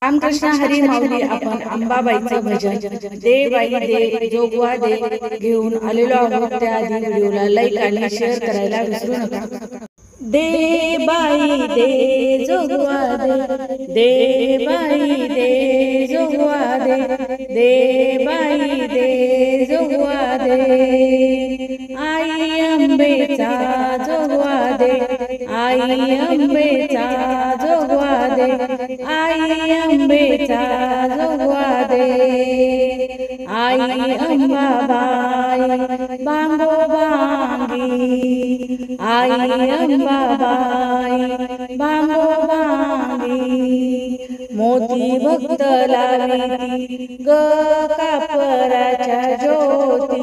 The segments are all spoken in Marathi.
रामकृष्ण हरी माऊली आपण अंबाबाईचं भजन दे बाई दे जोगवा दे घेऊन आलेलो आहोत। त्याआधी व्हिडिओला लाईक आणि शेअर करायला विसरू नका। दे बाई दे जोगवा दे, दे बाई दे जोगवा दे, दे बाई दे जोगवा दे, आई अंबेचा जोगवा दे, आई अंबेचा जोगवा दे, आई अंबेचा जोगवा दे, आई अंबाबाई बांगो बांगी, आई अंबाबाई बांगो बांगी, मोती भक्त लावी ग कापराच्या ज्योती,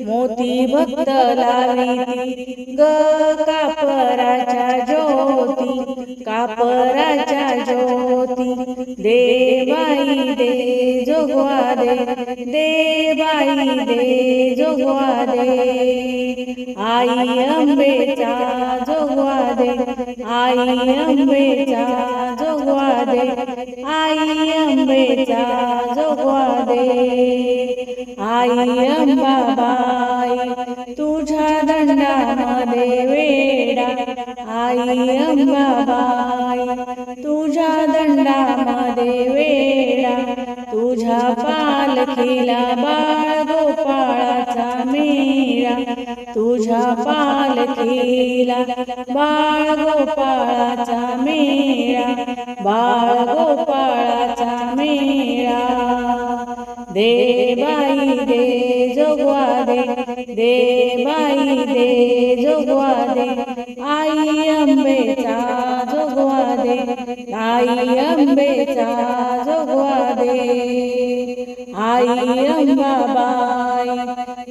मोती भक्त लावी ग कापराच्या ज्योती, कापराच्या ज्योती, दे बाई दे जोगवा दे, दे बाई दे जोगवा दे, आई अंबेचा जोगवा दे, आई अंबेचा जोगवा दे, आई अंबेचा जोगवा दे, आई अंबाबाई तुझ्या दंडामध्ये वेडा, आई अंबाबाई तुझ्या दंडामध्ये वेडा, तुझ्या पालखीला बाळ गोपाळाचा मेळा, तुझ्या पालखीला बाळ गोपाळाचा मेळा, बाळ गोपाळाचा मेळा, दे बाई दे जोगवा दे, दे बाई दे जोगवा दे, आई अंबेचा जोगवा दे, आई अंबेचा जोगवा दे, आई अंबाबाई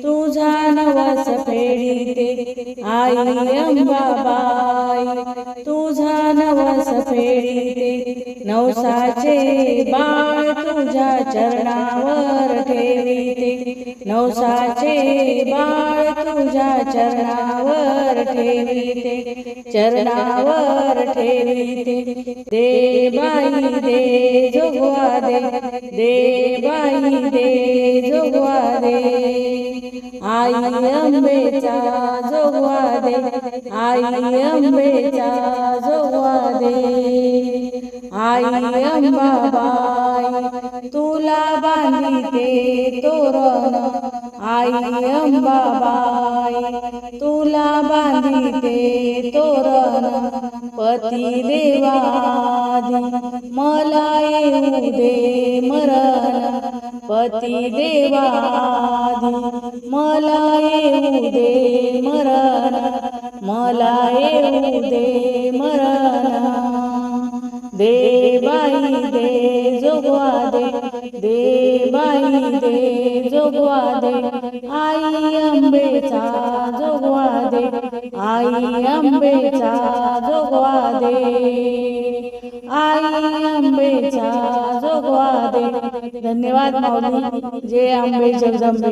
तुझा नवस फेडीते, आई अंबाबाई तुझा नवस फेडीते, नवसाचे बाळ तुझ्या चरणावर ठेवीते, नवसाचे बाळ तुझ्या चरणावर ठेवीते, चरणावर ठेवीते, दे बाई दे जोगवा दे, दे बाई दे जोगवा दे, आई अंबेचा जोगवा दे, आई अंबेचा जोगवा दे, आई अंबाबाई तुला बांधिते तोरण, आई अंबाबाई तुला बांधिते तोरण, पती देवादी मला येऊ दे मरण, पती देवादी मला येऊ दे मरण, मला येऊ दे मरण, दे बाई दे जोगवा दे, दे बाई दे जोगवा दे, आई अंबेचा जोगवा दे, आई अंबेचा जोगवा दे, आई अंबेचा जोगवा दे। धन्यवाद माऊली। जय अंबे जगदंबे।